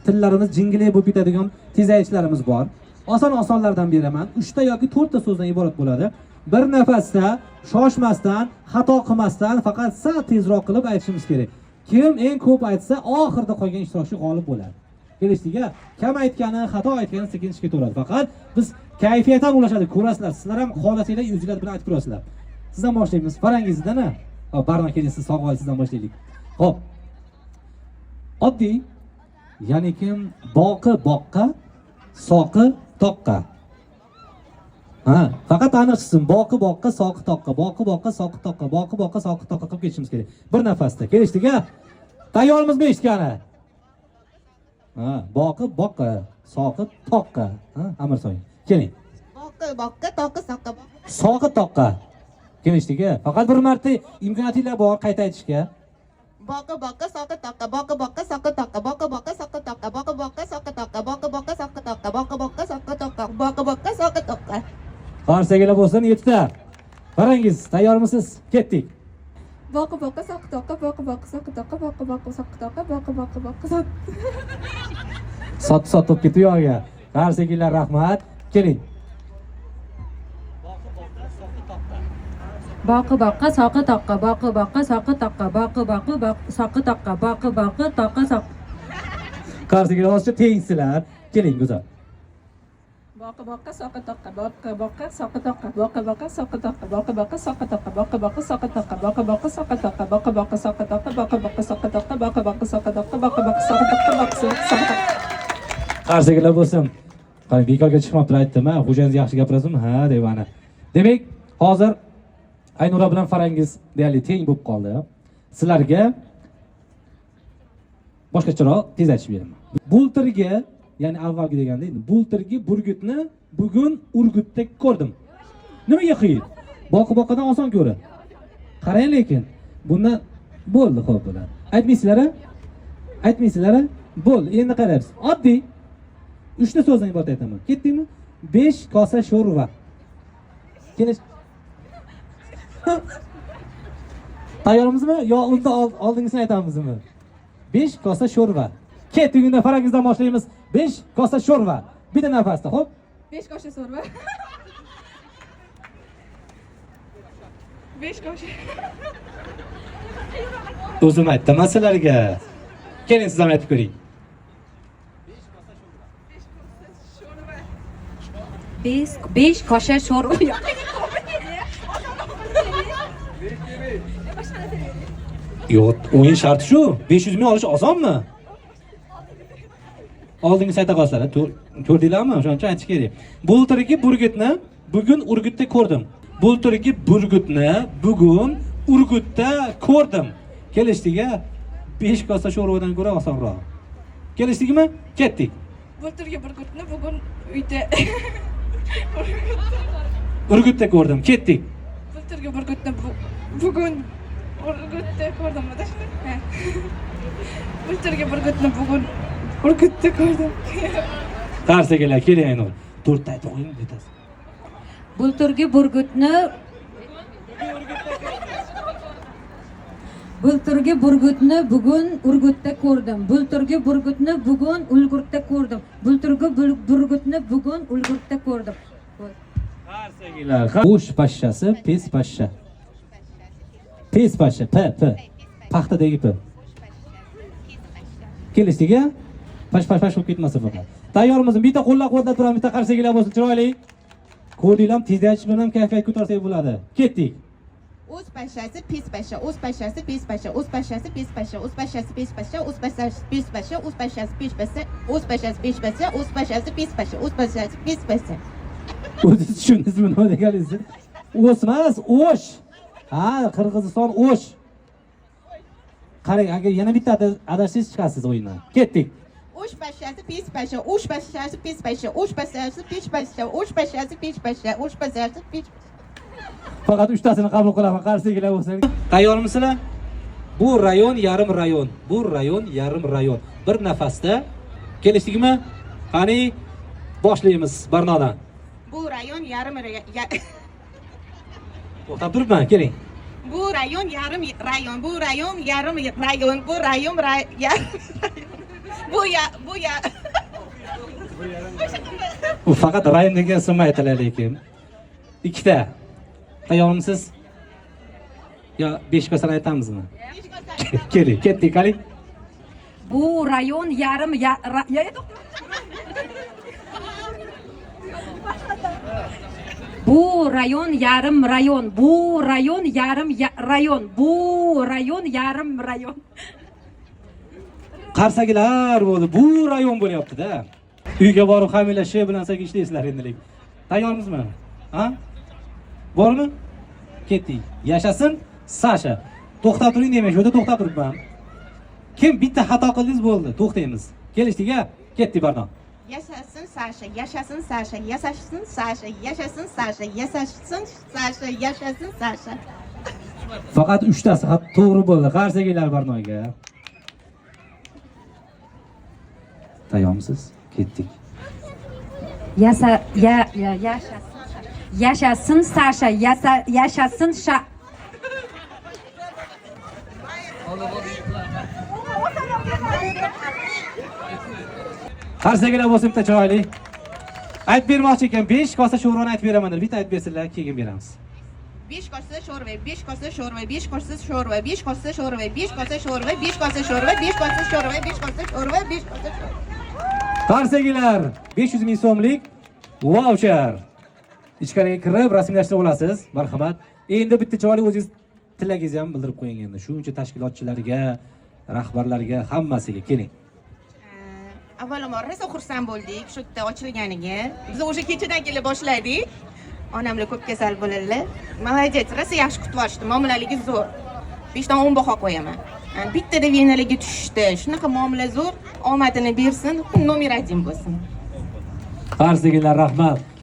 tillarimiz jingilay bo'lib ketadigan tezayishlarimiz bor. Osonlardan beraman. 3 ta yoki 4 ta so'zdan iborat bo'ladi. Bir nafasda, shoshmasdan, xato qilmasdan, faqat sal tezroq qilib aytishimiz kerak. Kim eng ko'p aytsa, oxirida qolgan ishtirokchi g'olib bo'ladi. Kelishdiga, kam aytgani, xato aytgani sekin ketaveradi. Faqat biz kayfiyatdan ulashadi, ko'rasizlar. Sizlar ham xohlasanglar o'zingizlar bilan aytib ko'rasizlar. Sizdan boshlaymiz. Farangizdan-a? Barno keling, siz sog'ol sizdan boshlaylik. Xo'p. Oddiy, ya'ni kim boqqa, soqi toqqa. Ha, faqat aniq chiqsin. Boqqa, soqi toqqa, boqqa, soqi toqqa, boqqa, soqi toqqa qilib ketishimiz kerak. Bir nafasda. Kelishdiga? Tayyormizmi eshitgani? Ha, boqqa, soqi toqqa. Ha, Amir so'ng. Keling. Boqqa, toqqa, soqqa. Soqi toqqa. Kelishdiga? Faqat bir marta imkoniyatinglar bor qayta aytishga. Boqqa, soqqa, toqqa, boqqa, soqqa, toqqa, boqqa, soqqa, toqqa, boqqa, soqqa, toqqa, boqqa, soqqa, toqqa, boqqa, soqqa, toqqa, boqqa, soqqa, toqqa. Qarsagilar bo'lsin 7 ta. Qarangiz, tayyormisiz? Ketdik. Boqqa, soqqa, toqqa, boqqa, soqqa, toqqa, boqqa, soqqa, toqqa, boqqa, soqqa. Sot bo'lib ketdi yo'g'a. Qarsagilar rahmat. Keling. Boqqa, soqqa, toqqa, boqqa, soqqa, toqqa, boqqa, soqqa, toqqa, boqqa, toqqa, soqqa. Qarsagilar hozircha tengsizlar. Keling, go'zal. Boqqa, soqqa, toqqa, boqqa, soqqa, toqqa, boqqa, soqqa, toqqa, boqqa, soqqa, toqqa, boqqa, soqqa, toqqa, boqqa, soqqa, toqqa, boqqa, soqqa, toqqa, boqqa, soqqa, toqqa, boqqa, soqqa, toqqa, boqqa, soqqa, toqqa, boqqa, soqqa, toqqa. Qarsagilar bo'lsin. Qarang, bekorga chiqmabdi aytdim, ha, xo'jangiz yaxshi gapirasizmi? Ha, deyvana. Demak, hozir Aynura bilan Farangiz deyarli teng bo'lib qoldi. Sizlarga boshqacharoq tez aytib beraman. Bultirga, ya'ni avvalgi deganda endi bultirgi burgutni bugun Urgutda ko'rdim. Nimaga qiyin? Boqqa-boqqadan oson ko'ra. Qarang lekin, bundan bo'ldi xo'p bo'ladi. Aytmaysizlar-a? Aytmaysizlar-a? Bo'ldi. Endi qaraysiz. Oddiy 3 ta so'zdan iborat aytaman. Ketdingmi? 5 kosa sho'rva. Kelish. Tayyormizmi? Yo unda oldingisini aytamizmi? 5 kosa sho'rva. Ketdik, unda Farangizdan boshlaymiz. 5 kosa sho'rva. Bitta nafasda, xo'p? 5 kosa sho'rva. 5 kosa. O'zim aytdim sizlarga. Keling, siz ham aytib ko'ring. 5 kosa sho'rva. Yo'q, o'yin sharti shu. 500 ming olish osonmi? Oldingi saytda qolsizlar, ko'rdinglarmi? O'shancha aytish kerak. Bultirgi burgutni bugun Urgutda ko'rdim. Bultirgi burgutni bugun Urgutda ko'rdim. Kelishdiga 5 kosa sho'rvadan ko'ra osonroq. Kelishdikmi? Ketdik. Bultirgi burgutni bugun uyda Urgutda ko'rdim. Ketdik. Bultirgi burgutni bugun Urgutda ko'rdim. Bultirgi burgutni bugun Urgutda ko'rdim. Qarsagilar keling Aynur. 4 ta aytib qo'ying bitasi. Bulturgi burgutni bugun Urgutda ko'rdim. Bulturgi burgutni bugun Urgutda ko'rdim. Bulturgi burgutni bugun Urgutda ko'rdim. Qarsagilar. O'sh pashshasi, pes pashsha. Pes pashsha, p. Paxtadagi p. Kelishdiga pash bo'lib ketmasa faqat. Tayyormizmi? Bitta qo'llab-quvvatlab turamiz, bitta qarsagilar bo'lsin, chiroyli. Ko'rdinglar, tezlash bilan kayfiyat ko'tarsak bo'ladi. Ketdik. O'z pashshasi, pes pashsha, o'z pashshasi, pes pashsha, o'z pashshasi, pes pashsha, o'z pashshasi, pes pashsha, o'z pashshasi, pes pashsha, o'z pashshasi, pes pashsha, o'z pashshasi, pes pashsha, o'z pashshasi, pes pashsha, o'z pashshasi, pes pashsha. O'zingiz tushundingizmi nima deganingizni? O'smas, o'sh. Ha, Qirg'iziston o'sh. Qarang, agar yana bitta adashsiz chiqasiz o'yindan. Ketdik. O'sh pashshasi, pes pashsha, o'sh pashshasi, pes pashsha, o'sh pashshasi, pes pashsha, o'sh pashshasi, pes pashsha, o'sh pashshasi, pes pashsha. Faqat 3 tasini qabul qilaman, qarsagilar bo'lsin. Tayyormisizlar? Bu rayon yarim rayon. Bu rayon yarim rayon. Bir nafasda kelishdikmi? Qani boshlaymiz Barnodan. Bu rayon yarim To'xtab turibman, keling. Bu rayon yarim rayon, bu rayon yarim rayon, bu rayon yarim Bu ya. Bu faqat rayon degan ism aytiladi lekin. Ikkita. Tayyormisiz? Yo, 5 kosani aytamizmi? Keling, ketdik, qaling. Bu rayon yarim Bu rayon yarim rayon. Bu rayon yarim rayon. Bu rayon yarim rayon. Qarsagilar bo'ldi. Bu rayon bo'lyapti-da. Uyga borib hamila shay bilan saka ishlaysizlar endilik. Tayyormizmi? Ha? Bormi? Ketdik. Yashasin Sasha. To'xtab turing demak, shu yerda to'xtab turibman. Kim bitta xato qildingiz bo'ldi. To'xtaymiz. Kelishdik-a? Ketdik bardoq. Yashasın Sasha, yashasın Sasha, yashasın Sasha, yashasın Sasha, yashasın Sasha, yashasın Sasha. Faqat 3tasi to'g'ri bo'ldi. Qarsagilar barnoyga. Tayyormisiz? Ketdik. Yashasın Sasha, yashasın Qarsagilar bo'lsin bitta chiroyli. Aytib bermoqchi ekan, 5 kosa sho'rvani aytib beraman. Bitta aytib bersinlar, keyin beramiz. 5 kosa sho'rva, 5 kosa sho'rva, 5 kosa sho'rva, 5 kosa sho'rva, 5 kosa sho'rva, 5 kosa sho'rva, 5 kosa sho'rva, 5 kosa sho'rva, 5 kosa sho'rva. Qarsagilar 500 ming so'mlik voucher. Ichkariga kirib rasmiylashtirib olasiz. Marhamat. Endi bitta chiroyli o'zingiz tilagingizni ham bildirib qo'ying endi. Shuncha tashkilotchilarga, rahbarlarga, hammasiga keling. Avvalambor rosa xursand bo'ldik shu yerda ochilganiga. Biz o'sha kechadan kela boshladik. Onamlar ko'p kasal bo'ldilar. Молодец, rosa yaxshi kutib olishdi. Muomalaligi zo'r. 5 dan 10 baho qo'yaman. Bittada venalaga tushdi. Shunaqa muomala zo'r. Omadini bersin, nomer 1 bo'lsin. Qarsagilar rahmat.